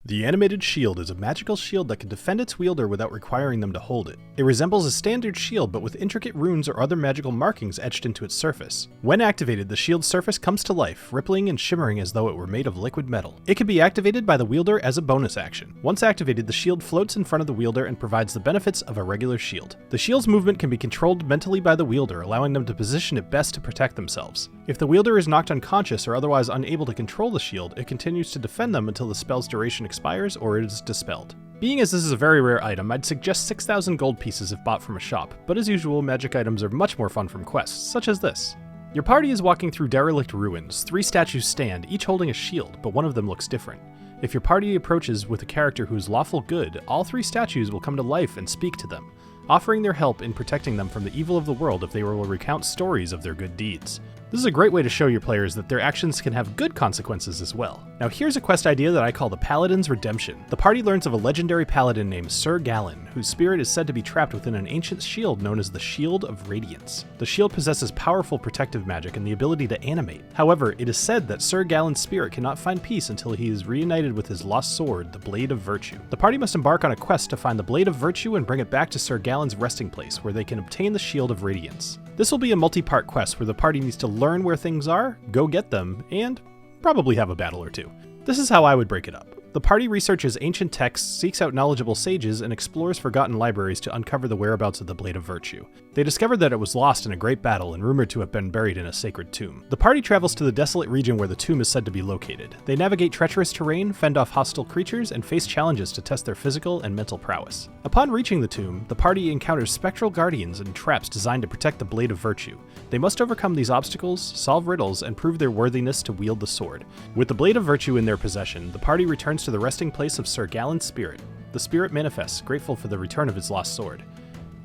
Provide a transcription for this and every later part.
The animated shield is a magical shield that can defend its wielder without requiring them to hold it. It resembles a standard shield but with intricate runes or other magical markings etched into its surface. When activated, the shield's surface comes to life, rippling and shimmering as though it were made of liquid metal. It can be activated by the wielder as a bonus action. Once activated, the shield floats in front of the wielder and provides the benefits of a regular shield. The shield's movement can be controlled mentally by the wielder, allowing them to position it best to protect themselves. If the wielder is knocked unconscious or otherwise unable to control the shield, it continues to defend them until the spell's duration expires or it is dispelled. Being as this is a very rare item, I'd suggest 6,000 gold pieces if bought from a shop, but as usual, magic items are much more fun from quests, such as this. Your party is walking through derelict ruins. 3 statues stand, each holding a shield, but one of them looks different. If your party approaches with a character who is lawful good, all 3 statues will come to life and speak to them, offering their help in protecting them from the evil of the world if they will recount stories of their good deeds. This is a great way to show your players that their actions can have good consequences as well. Now here's a quest idea that I call the Paladin's Redemption. The party learns of a legendary paladin named Sir Gallen, whose spirit is said to be trapped within an ancient shield known as the Shield of Radiance. The shield possesses powerful protective magic and the ability to animate. However, it is said that Sir Gallen's spirit cannot find peace until he is reunited with his lost sword, the Blade of Virtue. The party must embark on a quest to find the Blade of Virtue and bring it back to Sir Gallen's resting place, where they can obtain the Shield of Radiance. This will be a multi-part quest where the party needs to learn where things are, go get them, and probably have a battle or two. This is how I would break it up. The party researches ancient texts, seeks out knowledgeable sages, and explores forgotten libraries to uncover the whereabouts of the Blade of Virtue. They discovered that it was lost in a great battle and rumored to have been buried in a sacred tomb. The party travels to the desolate region where the tomb is said to be located. They navigate treacherous terrain, fend off hostile creatures, and face challenges to test their physical and mental prowess. Upon reaching the tomb, the party encounters spectral guardians and traps designed to protect the Blade of Virtue. They must overcome these obstacles, solve riddles, and prove their worthiness to wield the sword. With the Blade of Virtue in their possession, the party returns to the resting place of Sir Gallen's spirit. The spirit manifests, grateful for the return of his lost sword.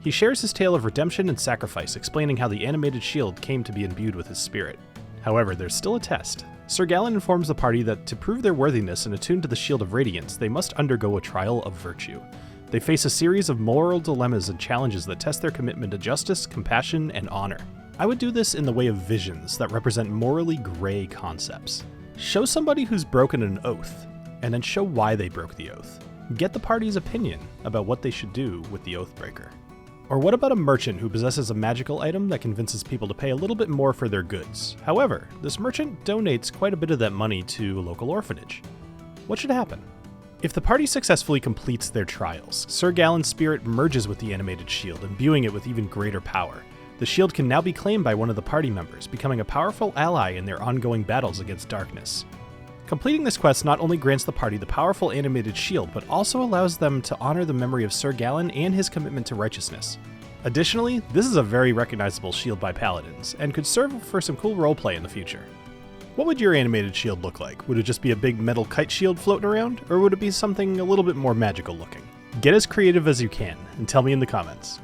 He shares his tale of redemption and sacrifice, explaining how the animated shield came to be imbued with his spirit. However, there's still a test. Sir Gallen informs the party that to prove their worthiness and attune to the Shield of Radiance, they must undergo a trial of virtue. They face a series of moral dilemmas and challenges that test their commitment to justice, compassion, and honor. I would do this in the way of visions that represent morally gray concepts. Show somebody who's broken an oath, and then show why they broke the oath. Get the party's opinion about what they should do with the oathbreaker. Or what about a merchant who possesses a magical item that convinces people to pay a little bit more for their goods? However, this merchant donates quite a bit of that money to a local orphanage. What should happen? If the party successfully completes their trials, Sir Gallen's spirit merges with the animated shield, imbuing it with even greater power. The shield can now be claimed by one of the party members, becoming a powerful ally in their ongoing battles against darkness. Completing this quest not only grants the party the powerful animated shield, but also allows them to honor the memory of Sir Gallen and his commitment to righteousness. Additionally, this is a very recognizable shield by paladins, and could serve for some cool roleplay in the future. What would your animated shield look like? Would it just be a big metal kite shield floating around, or would it be something a little bit more magical looking? Get as creative as you can, and tell me in the comments.